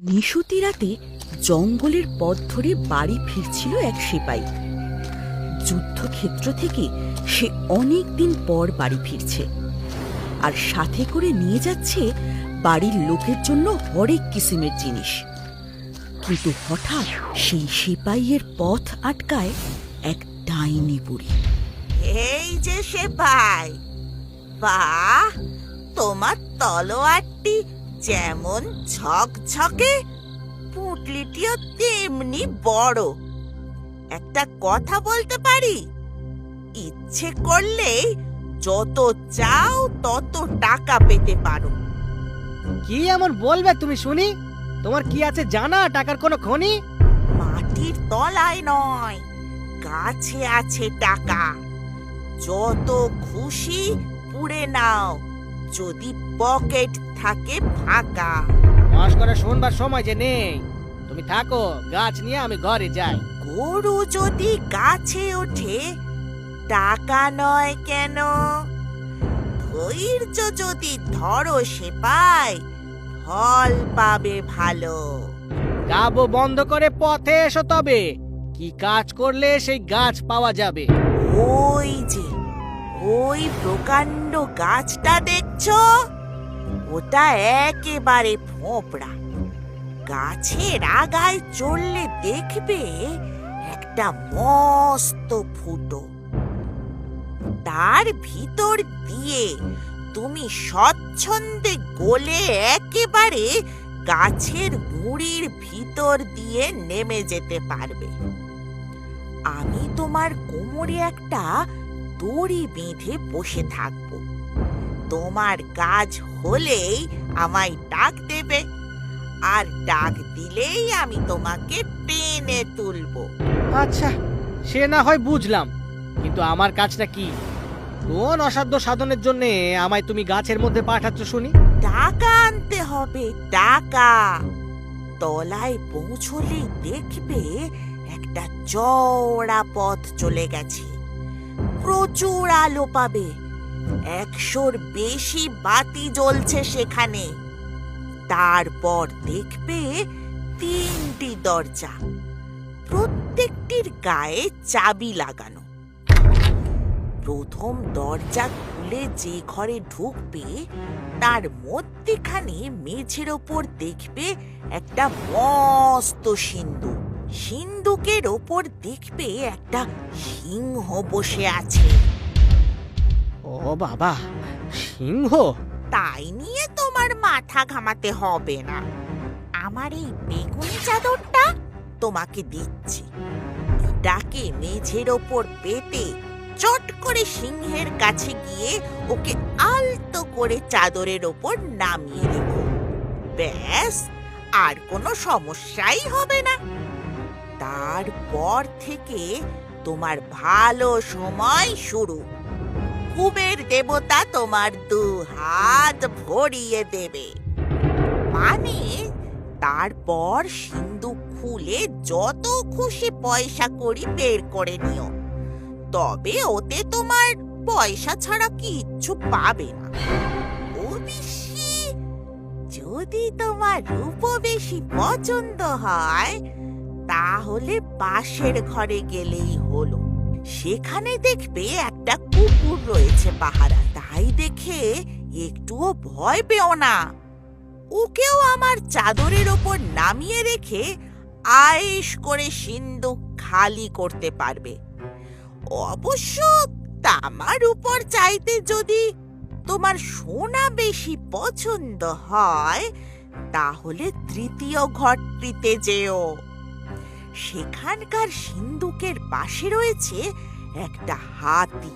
নিশুতি রাতে জঙ্গলের পথ ধরে বাড়ি ফিরছিল এক সিপাই। যুদ্ধক্ষেত্র থেকে সে অনেক দিন পর বাড়ি ফিরছে, আর সাথে করে নিয়ে যাচ্ছে বাড়ির লোকের জন্য হরেক কিসিমের জিনিস। কিন্তু হঠাৎ সেই সিপাইয়ের পথ আটকায় এক ডাইনি বুড়ি। এই যে সিপাই, বাহ, তোমার তলোয়ারটি যেমন ঝকঝকে, পুঁটলিটিও তেমনি বড়। একটা কথা বলতে পারি, ইচ্ছে করলেই যত চাও তত টাকা পেতে পারো। কি এমন বলবে তুমি শুনি? তোমার কি আছে জানা টাকার কোনো খনি? মাটির তলায় নয়, গাছে আছে টাকা। যত খুশি পুড়ে নাও, যদি পকেট থাকে ফাঁকা। মাস করে শুনবার সময় যে নেই, তুমি থাকো, গাছ নিয়ে আমি ঘরে যাই। গরু যদি গাছে ওঠে, টাকা নয় কেন? ধৈর্য যদি ধরো সিপাই, ফল পাবে ভালো। গাবো বন্ধ করে পথে এসো, তবে কি কাজ করলে সেই গাছ পাওয়া যাবে? ওই যে ওই প্রকাণ্ড গাছটা দেখছো, ওটা একেবারে ফোঁপড়া। গাছের আগায় চললে দেখবে একটা মস্ত ফুটো। তার ভিতর দিয়ে তুমি স্বচ্ছন্দে গলে একেবারে গাছের গুঁড়ির ভিতর দিয়ে নেমে যেতে পারবে। আমি তোমার কোমরে একটা দড়ি বেঁধে বসে থাকব। তোমার কাজ হলেই আমায় ডাক দেবে, আর ডাক দিলেই আমি তোমাকে টেনে তুলবো। আচ্ছা, সে না হয় বুঝলাম, কিন্তু আমার কাজটা কি? কোন অসাধ্য সাধনের জন্য আমায় তুমি গাছের মধ্যে পাঠাচ্ছ শুনি? টাকা আনতে হবে, টাকা। তলায় পৌঁছলেই দেখবে একটা চওড়া পথ চলে গেছে। প্রচুর আলো পাবে, 100-র বেশি বাতি জ্বলছে সেখানে। তারপর দেখবে 3টি দরজা, প্রত্যেকটির গায়ে চাবি লাগানো। প্রথম দরজা খুলে যে ঘরে ঢুকবে, তার মধ্যেখানে মেঝের ওপর দেখবে একটা মস্ত সিন্দুক। সিন্দুকের ওপর দেখবে একটা সিংহ বসে আছে। ও বাবা, সিংহ! তাই নিয়ে তোমার মাথা ঘামাতে হবে না। আমার এই বেগুনি চাদরটা তোমাকে দিচ্ছি। এটাকে মেঝের ওপর পেতে চট করে সিংহের কাছে গিয়ে ওকে আলতো করে চাদরের ওপর নামিয়ে রেখো। ব্যাস, আর কোনো সমস্যাই হবে না। তারপর থেকে তোমার ভালো সময় শুরু। কুবের দেবতা তোমার 2 হাত ভরিয়ে দেবে। মানে তারপর সিন্দুক খুলে যত খুশি পয়সা কড়ি বের করে নিও, তবে ওতে তোমার পয়সা ছাড়া কিচ্ছু পাবে না। অবশ্যি যদি তোমার রূপ বেশি পছন্দ হয়, তাহলে পাশের ঘরে গেলেই হলো। সেখানে দেখবে একটা কুকুর রয়েছে পাহারা। তাই দেখে একটুও ভয় পেও না। ওকেও আমার চাদরের ওপর নামিয়ে রেখে আয়েশ করে সিন্দুক খালি করতে পারবে। অবশ্য তামার উপর চাইতে যদি তোমার সোনা বেশি পছন্দ হয়, তাহলে 3য় ঘরটিতে যেও। সেখানকার সিন্দুকের পাশে রয়েছে একটা হাতি।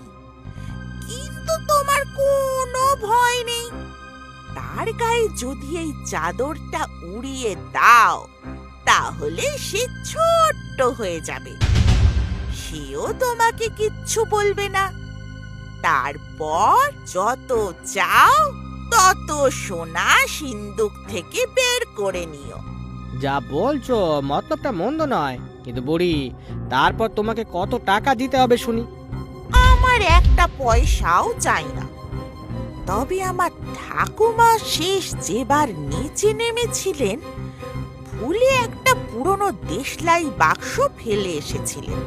কিন্তু তোমার কোনো ভয় নেই। তার গায়ে যদি এই চাদরটা উড়িয়ে দাও, তাহলে সে ছোট্ট হয়ে যাবে। সেও তোমাকে কিচ্ছু বলবে না। তারপর যত চাও তত সোনা সিন্দুক থেকে বের করে নিও। যা বলছো মতলবটা মন্দ নয়, কিন্তু বুড়ি, তারপর তোমাকে কত টাকা দিতে হবে শুনি? আমার একটা পয়সাও চাই না। তবে আমার ঠাকুমা শেষ যেবার নিচে নেমেছিলেন, ভুলে একটা পুরনো দেশলাই বাক্স ফেলে এসেছিলেন,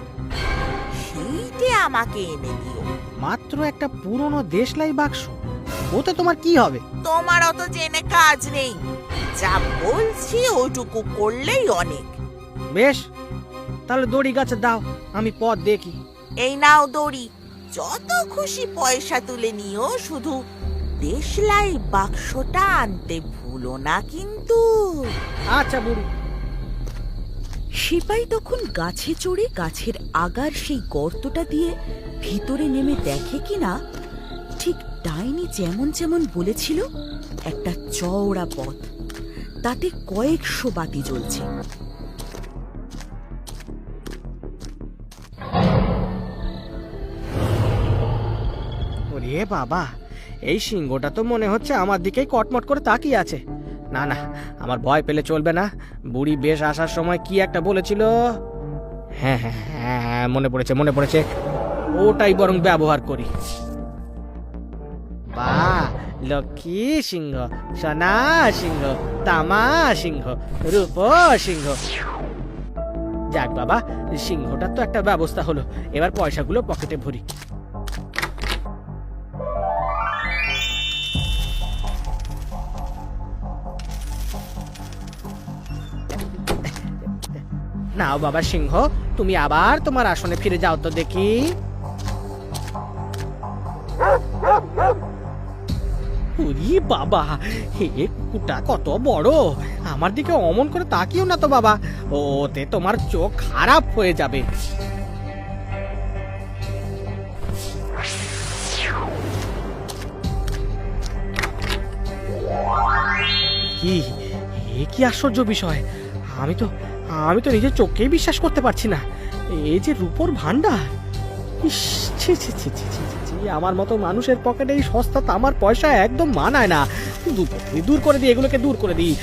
সেইটে আমাকে এনে দিও। মাত্র একটা পুরনো দেশলাই বাক্স, ওতে তোমার কি হবে? তোমার অত জেনে কাজ নেই, যা বলছি ওইটুকু করলেই অনেক। বেশ, তাহলে দড়ি গাছে দাও, আমি পথ দেখি। এই নাও দড়ি, যত খুশি পয়সা তুলে নিও, শুধু দেশলাই বাক্সটা আনতে ভুলো না কিন্তু। আচ্ছা বুড়ি। সিপাই তখন গাছে চড়ে গাছের আগার সেই গর্তটা দিয়ে ভিতরে নেমে দেখে কিনা ঠিক ডাইনি যেমন যেমন বলেছিল একটা চওড়া পথ, তাতে কয়েকশো বাতি জ্বলছে। ওরে বাবা, এই সিংহটা তো মনে হচ্ছে আমার দিকেই কটমট করে তাকিয়ে আছে। না না, আমার ভয় পেলে চলবে না। বুড়ি বেশ আসার সময় কি একটা বলেছিল। হ্যাঁ হ্যাঁ হ্যাঁ হ্যাঁ, মনে পড়েছে, ওটাই বরং ব্যবহার করি। বাহ, লক্ষ্মী সিংহ, সোনা সিংহ, তামা সিংহ, রূপ সিংহ। যাক বাবা, সিংহটার তো একটা ব্যবস্থা হলো। এবার পয়সাগুলো পকেটে ভরি। নাও বাবা সিংহ, তুমি আবার তোমার আসনে ফিরে যাও তো দেখি। ওরে বাবা, হে কুটা কত বড়! আমার দিকে অমন করে তাকিও না তো বাবা, ওতে তোমার চোখ খারাপ হয়ে যাবে। কি, এ কি আশ্চর্য বিষয়! আমি তো নিজের চোখকেই বিশ্বাস করতে পারছি না। এই যে রূপোর ভান্ডার! ইস, ছি ছি ছি ছি ছি ছি ছি, আমার মতো মানুষের পকেটে এই সস্তা তামার পয়সা একদম মানায় না। দূর করে দিই, এগুলোকে দূর করে দিই।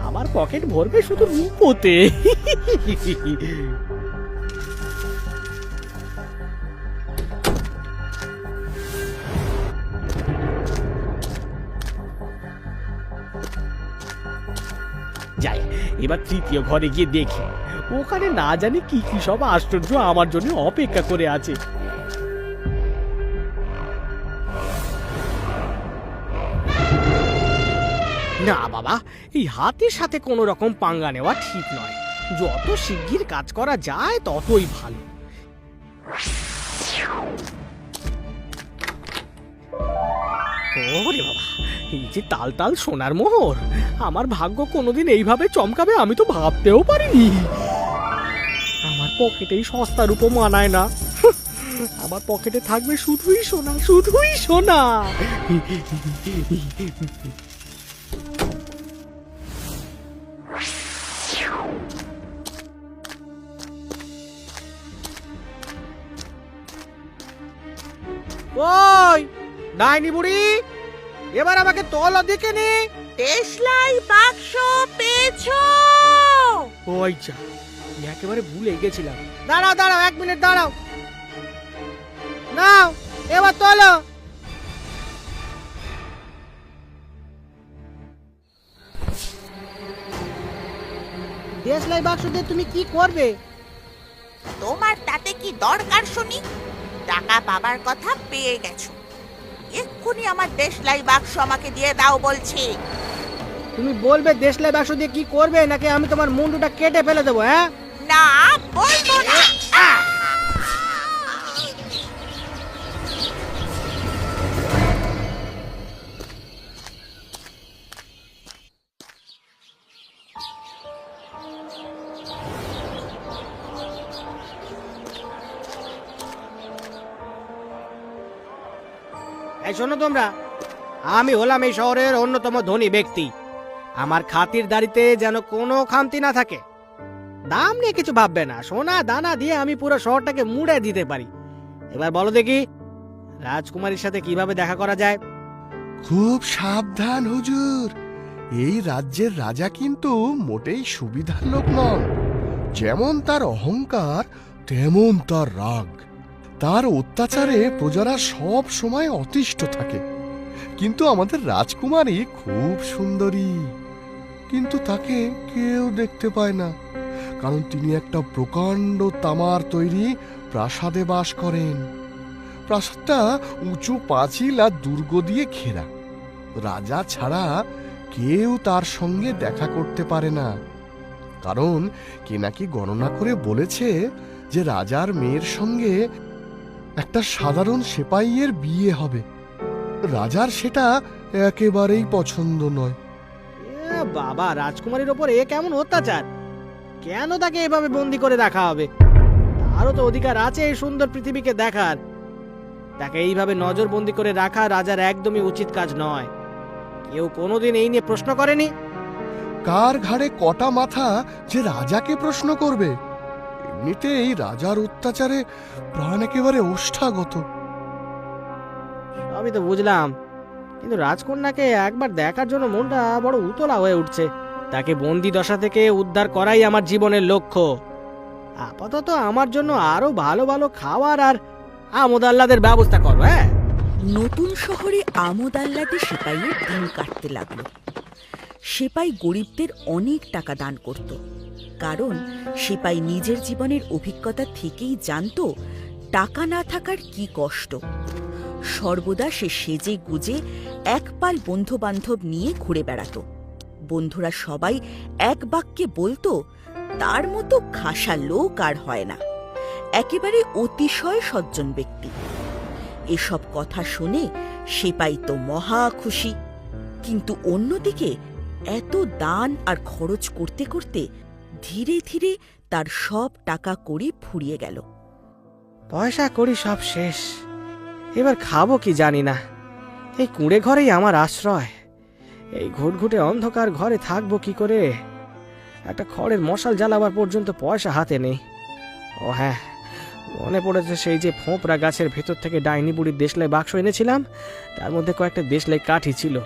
আমার পকেট ভরবে শুধু রূপোতে। যাই, এবার তৃতীয় ঘরে গিয়ে দেখি ওখানে না জানি কি কি সব আশ্চর্য আমার জন্য অপেক্ষা করে আছে। না বাবা, এই হাতের সাথে কোনো রকম পাঙ্গা নেওয়া ঠিক নয়। যত শিগগির কাজ করা যায় ততই ভালো। ওরে বাবা, এই যে তাল তাল সোনার মোহর! আমার ভাগ্য কোনোদিন এইভাবে চমকাবে আমি তো ভাবতেও পারিনি। আমার পকেটেই সস্তা রূপো মানায় না। আমার পকেটে থাকবে শুধুই সোনা, শুধুই সোনা। ওই ডাইনি বুড়ি, এবার আমাকে তলা দেখে নে। দেশলাই বাক্স পেয়েছো? ওই যা, একেবারে ভুলে গেছিলাম। দাঁড়াও দাঁড়াও, 1 মিনিট দাঁড়াও। নাও, এবার তোলো। দেশলাই বাক্স দিয়ে তুমি কি করবে? তোমার তাতে কি দরকার শুনি? টাকা পাবার কথা পেয়ে গেছো, এক্ষুনি আমার দেশলাই বাক্স আমাকে দিয়ে দাও বলছি। তুমি বলবে দেশলাই বাক্স দিয়ে কি করবে, নাকি আমি তোমার মুন্ডুটা কেটে ফেলে দেবো? হ্যাঁ না, বলবো না। এই শোনো তোমরা, আমি হলাম এই শহরের অন্যতম ধনী ব্যক্তি। আমার খাতিরদারিতে যেন কোনো খামতি না থাকে। দাম নিয়ে কিছু ভাববে না, সোনা দানা দিয়ে আমি পুরো শহরটাকে মুড়ে দিতে পারি। এবার বলো দেখি, রাজকুমারীর সাথে কিভাবে দেখা করা যায়? খুব সাবধান হুজুর, এই রাজ্যের রাজা কিন্তু মোটেই সুবিধার লোক নন। যেমন তার অহংকার, তেমন তার রাগ। তার অত্যাচারে প্রজারা সব সময় অতিষ্ঠ থাকে। কিন্তু আমাদের রাজকুমারী খুব সুন্দরী। কিন্তু তাকে কেউ দেখতে পায় না, কারণ তিনি একটা প্রকাণ্ড তামার তৈরি প্রাসাদে বাস করেন। প্রাসাদটা উঁচু পাঁচিল আর দুর্গ দিয়ে ঘেরা। রাজা ছাড়া কেউ তার সঙ্গে দেখা করতে পারে না, কারণ কে নাকি গণনা করে বলেছে যে রাজার মেয়ের সঙ্গে একটা সাধারণ সেপাইয়ের বিয়ে হবে। রাজার সেটা একেবারেই পছন্দ নয়। বাবা, রাজকুমারীর ওপর এ কেমন অত্যাচার! কেন তাকে এভাবে বন্দি করে রাখা হবে? তারও তো অধিকার আছে এই সুন্দর পৃথিবীকে দেখার। তাকে এইভাবে নজরবন্দি করে রাখা রাজার একদমই উচিত কাজ নয়। কেউ কোনোদিন এই নিয়ে প্রশ্ন করেনি। কার ঘাড়ে কটা মাথা যে রাজাকে প্রশ্ন করবে? এমনিতেই রাজার অত্যাচারে প্রাণ একেবারে ওষ্ঠাগত। আমি তো বুঝলাম, কিন্তু রাজকন্যাকে একবার দেখার জন্য মনটা বড় উতলা হয়ে উঠছে। তাকে বন্দি দশা থেকে উদ্ধার করাই আমার জীবনের লক্ষ্য। আপাতত আমার জন্য আরো ভালো ভালো খাবার আর আমোদ আহ্লাদের ব্যবস্থা করো। হ্যাঁ, নতুন শহরে আমোদ আহ্লাদে সেপাইয়ের দিন কাটতে লাগলো। সেপাই গরিবদের অনেক টাকা দান করত, কারণ সেপাই নিজের জীবনের অভিজ্ঞতা থেকেই জানতো টাকা না থাকার কি কষ্ট। সর্বদা সে সেজে গুজে একপাল বন্ধু বান্ধব নিয়ে ঘুরে বেড়াতো। বন্ধুরা সবাই এক বাক্যে বলতো, তার মতো খাসা লোক আর হয় না, একেবারে অতিশয় সজ্জন ব্যক্তি। এসব কথা শুনে সেপাই তো মহা খুশি, কিন্তু অন্যদিকে এত দান আর খরচ করতে করতে ধীরে ধীরে তার সব টাকা কড়ি ফুরিয়ে গেল। পয়সা করি সব শেষ, এবার খাবো কি জানি না। এই কুঁড়ে ঘরেই আমার আশ্রয়। এই ঘুটঘুটে অন্ধকার ঘরে থাকবো কি করে? একটা খড়ের মশাল জ্বালাবার পর্যন্ত পয়সা হাতে নেই। ও হ্যাঁ, মনে পড়েছে সেই যে ফোঁপড়া গাছের ভেতর থেকে ডাইনি বুড়ির দেশলাই বাক্স এনেছিলাম, তার মধ্যে কয়েকটা দেশলাই কাঠি ছিল।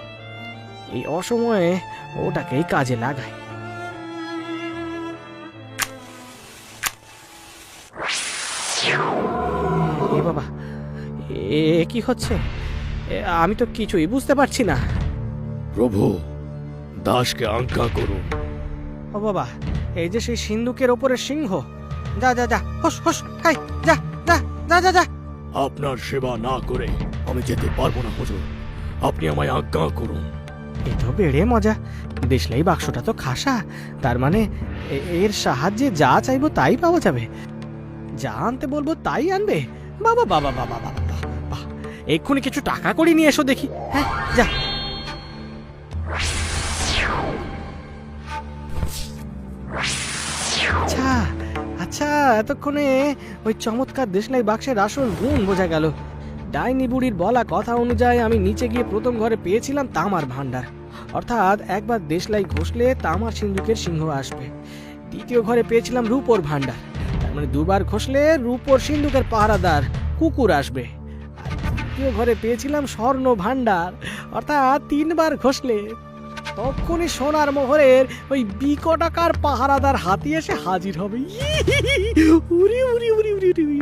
এই অসময়ে ওটাকেই কাজে লাগাই। এ বাবা, এ কি হচ্ছে? আমি তো কিছুই বুঝতে পারছি না। প্রভু, দাসকে আজ্ঞা করুন। ও বাবা, এই যে সেই সিন্ধুকের ওপরে সিংহ। যা যা যা, হোস হোস, হাই, যা যা যা যা যা। আপনার সেবা না করে আমি যেতে পারবো না হুজুর, আপনি আমায় আজ্ঞা করুন। এ তো বেড়ে মজা। দেশলাই বাক্সটা তো খাসা, তার মানে এর সাহায্যে যা চাইবো তাই পাওয়া যাবে। যা আনতে বলবো তাই আনবে। বাবা বাবা বাবা বাবা বাবা, এক্ষুনি কিছু টাকা করে নিয়ে এসো দেখি। হ্যাঁ, যা। আচ্ছা আচ্ছা, এতক্ষণে ওই চমৎকার দেশলাই বাক্সের আসল গুণ বোঝা গেল। ডাইনি বুড়ির বলা কথা অনুযায়ী আমি নিচে গিয়ে প্রথম ঘরে পেয়েছিলাম তামার ভান্ডার, অর্থাৎ একবার দেশলাই ঘষলে তামার সিন্ধুকের সিংহ আসবে। দ্বিতীয় ঘরে পেয়েছিলাম রূপোর ভান্ডার, তার মানে দুবার ঘষলে রূপোর সিন্ধুকের পাহারাদার কুকুর আসবে। আর তৃতীয় ঘরে পেয়েছিলাম স্বর্ণ ভান্ডার, অর্থাৎ তিনবার ঘষলে তখনই সোনার মোহরের ওই বিকটাকার পাহারাদার হাতি এসে হাজির হবে। উরি উরি উরি উরি উরি।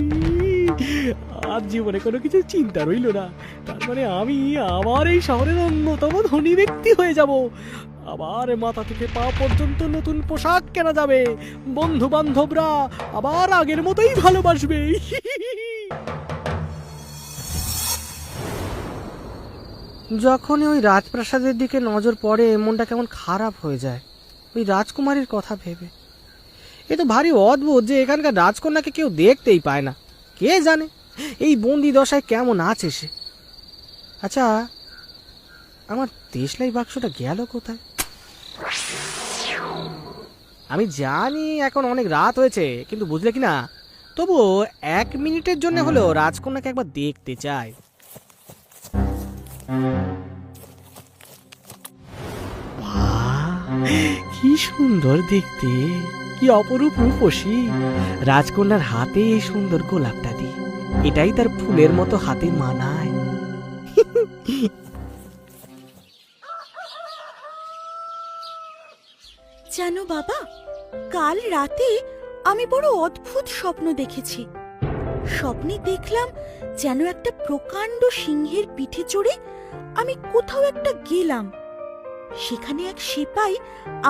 আর জীবনে কোনো কিছু চিন্তা রইল না। তার মানে আমি আমার এই শহরের অন্যতম ধনী ব্যক্তি হয়ে যাব। আবার মাথা থেকে পা পর্যন্ত নতুন পোশাক কেনা যাবে। বন্ধু বান্ধবরা আবার আগের মতোই ভালোবাসবে। যখনই ওই রাজপ্রাসাদের দিকে নজর পড়ে, মনটা কেমন খারাপ হয়ে যায় ওই রাজকুমারীর কথা ভেবে। এ তো ভারী অদ্ভুত যে এখানকার রাজকন্যাকে কেউ দেখতেই পায় না। কে জানে এই বন্দি দশায় কেমন আছে সে। আচ্ছা, আমার দেশলাই বাক্সটা গেল কোথায়? আমি জানি এখন অনেক রাত হয়েছে, কিন্তু বুঝলে কি না, তবু 1 মিনিটের জন্য হলেও রাজকন্যাকে একবার দেখতে চাই। কি সুন্দর দেখতে, কি অপরূপ রূপসী। রাজকন্যার হাতে এই সুন্দর গোলাপটা দি, এটাই তার ফুলের মতো হাতে মানায়। জানো বাবা, কাল রাতে আমি বড় অদ্ভুত স্বপ্ন দেখেছি। স্বপ্নে দেখলাম যেন একটা প্রকাণ্ড সিংহের পিঠে চড়ে আমি কোথাও একটা গেলাম। সেখানে এক সিপাই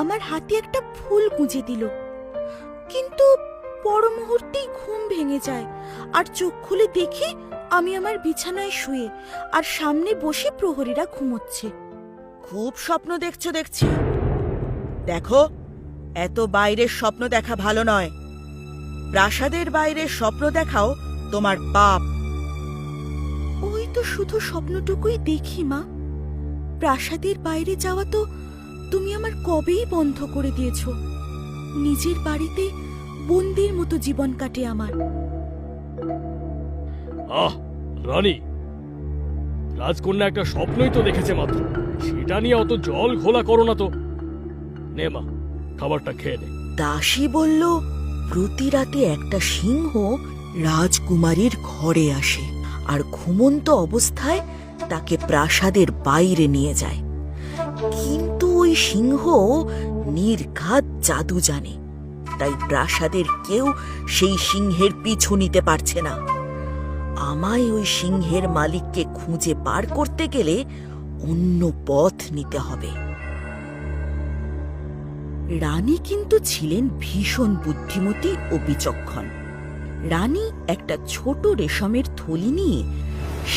আমার হাতে একটা ফুল গুঁজে দিল, কিন্তু পর মুহূর্তেই ঘুম ভেঙে যায় আর চোখ খুলে দেখি আমি আমার বিছানায় শুয়ে আর সামনে বসে প্রহরীরা ঘুমোচ্ছে। খুব স্বপ্ন দেখছো দেখছি। দেখো, এত বাইরের স্বপ্ন দেখা ভালো নয়। প্রাসাদের বাইরের স্বপ্ন দেখাও তোমার পাপ। ওই তো শুধু স্বপ্নটুকুই দেখি মা। প্রাসাদের বাইরে যাওয়া তো তুমি আমার কবেই বন্ধ করে দিয়েছ। নিজের বাড়িতে বন্দির মতো জীবন কাটে আমার। আহ রানী, রাজকন্যা একটা স্বপ্নই তো দেখেছে মাত্র, সেটা নিয়ে অত জল ঘোলা করো না তো। নে মা, খাবারটা খেয়ে নে। দাসী বলল প্রতি রাতে একটা সিংহ রাজকুমারীর ঘরে আসে আর ঘুমন্ত অবস্থায় তাকে প্রাসাদের বাইরে নিয়ে যায়। কিন্তু ওই সিংহ নির্ঘাত জাদু জানে, তাই প্রাসাদের কেউ সেই সিংহের পিছু নিতে পারছে না। আমায় ওই সিংহের মালিককে খুঁজে পার করতে গেলে অন্য পথ নিতে হবে। রানী কিন্তু ছিলেন ভীষণ বুদ্ধিমতী ও বিচক্ষণ। রানী একটা ছোট রেশমের থলি নিয়ে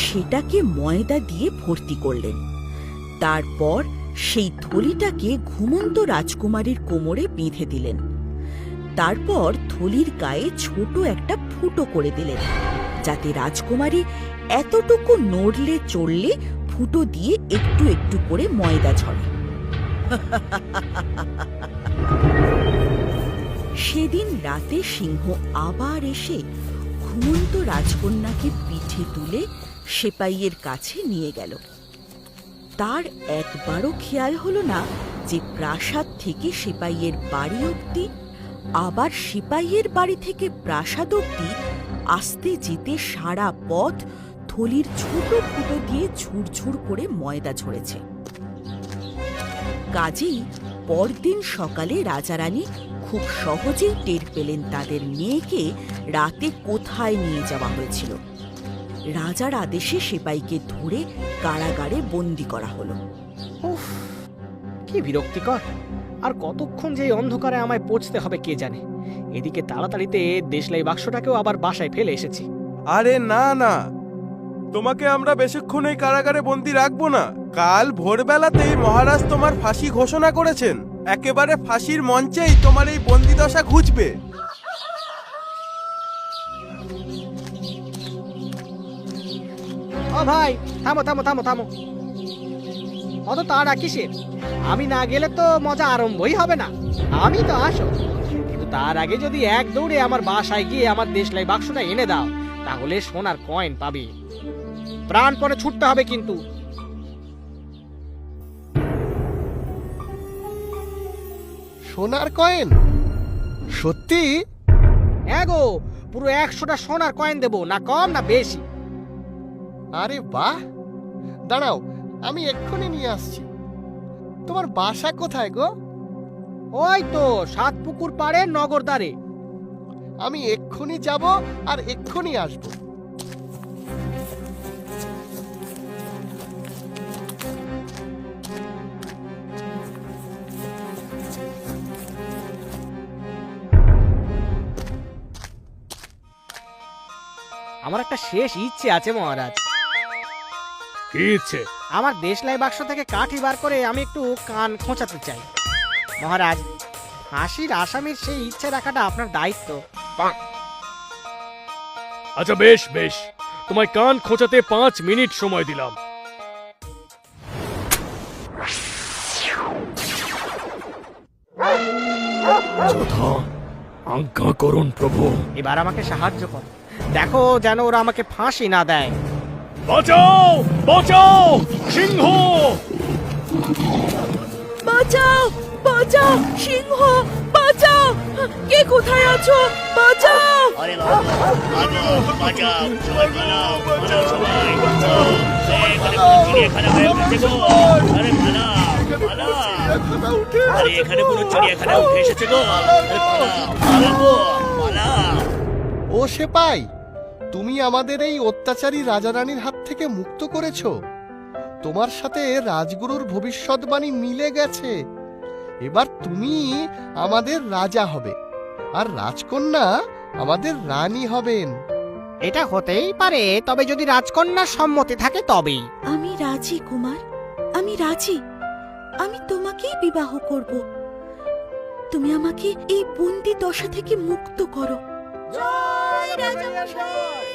সেটাকে ময়দা দিয়ে ভর্তি করলেন। তারপর সেই থলিটাকে ঘুমন্ত রাজকুমারীর কোমরে বেঁধে দিলেন। তারপর থলির গায়ে ছোট একটা ফুটো করে দিলেন, যাতে রাজকুমারী এতটুকু নড়লে চড়লে ফুটো দিয়ে একটু একটু করে ময়দা ঝরে। সেদিন রাতে সিংহ আবার এসে ঘুমন্ত রাজকন্যাকে পিঠে তুলে সেপাইয়ের কাছে নিয়ে গেল। তার একবারও খেয়াল হলো না যে প্রাসাদ থেকে সেপাইয়ের বাড়ি অবধি, আবার সেপাইয়ের বাড়ি থেকে প্রাসাদ অবধি আসতে যেতে সারা পথ থলির ছোট ফুটো দিয়ে ঝুরঝুর করে ময়দা ঝরেছে। কাজেই পরদিন সকালে রাজারানী খুব সহজেই টের পেলেন তাদের মেয়েকে রাতে কোথায় নিয়ে যাওয়া হয়েছিল। রাজার আদেশে সেপাইকে ধরে কারাগারে বন্দি করা হলো। উফ, কি বিরক্তিকর! আর কতক্ষণ যে এই অন্ধকারে আমায় পৌঁছতে হবে কে জানে। এদিকে তাড়াতাড়িতে দেশলাই বাক্সটাকেও আবার বাসায় ফেলে এসেছি। আরে না না, তোমাকে আমরা বেশিক্ষণ এই কারাগারে বন্দি রাখবো না। কাল ভোরবেলাতেই মহারাজ তোমার ফাঁসি ঘোষণা করেছেন। একেবারে ফাঁসির মঞ্চেই তোমার এই বন্দি দশা ঘুচবে। ও ভাই, থামো থামো থামো থামো, অত তাড়া কিসের? আমি না গেলে তো মজা আরম্ভই হবে না। আমি তো আসো, কিন্তু তার আগে যদি এক দৌড়ে আমার বাসায় গিয়ে আমার দেশলাই বাক্সটা এনে দাও, তাহলে সোনার কয়েন পাবে। প্রাণপণে ছুটতে হবে কিন্তু। সোনার কয়েন? সত্যি? এগো, পুরো 100টা সোনার কয়েন দেবো, না কম না বেশি। আরে বাহ, দাঁড়াও, আমি এক্ষুনি নিয়ে আসছি। তোমার বাসা কোথায় গো? ওই তো 7 পুকুর পাড়ে নগরদ্বারে। আমি এক্ষুনি যাব আর এক্ষুনি আসবো। আমার একটা শেষ ইচ্ছে আছে মহারাজ। কি ইচ্ছে? আমার দেশলাই বাক্স থেকে কাঠি বার করে আমি একটু কান খোঁচাতে চাই। মহারাজ, ফাঁসির আসামির সেই ইচ্ছে রাখাটা আপনার দায়িত্ব। আচ্ছা বেশ বেশ, তোমায় কান খোঁচাতে 5 মিনিট সময় দিলাম। যথা আজ্ঞা করুন প্রভু। এবার আমাকে সাহায্য কর, দেখো যেন ওরা আমাকে ফাঁসি না দেয়। বাঁচাও বাঁচাও, সিংহ! বাঁচাও বাঁচাও, সিংহ বাঁচাও! কে কোথায় আছো? বাঁচাও! আরে বাঁচাও বাঁচাও, সবাই পালাও, পালাও সবাই, বাঁচাও! এখানে পুরো চিড়িয়াখানা হয়ে উঠেছে গো! আরে পালাও পালাও! আরে এখানে পুরো চিড়িয়াখানা উঠে এসেছে গো! আরে পালাও পালাও গো, পালাও! ও সেপাই, তুমি আমাদের এই অত্যাচারী রাজা রানীর হাত থেকে মুক্ত করেছো। তোমার সাথে রাজগুরুর ভবিষ্যৎবাণী মিলে গেছে। এবার তুমি আমাদের রাজা হবে, আর রাজকন্যা আমাদের রানী হবেন। এটা হতেই পারে, তবে যদি রাজকন্যার সম্মতি থাকে তবেই। আমি রাজি কুমার, আমি রাজি। আমি তোমাকেই বিবাহ করব। তুমি আমাকে এই বন্দি দশা থেকে মুক্ত করো। জয় রাজামশাই।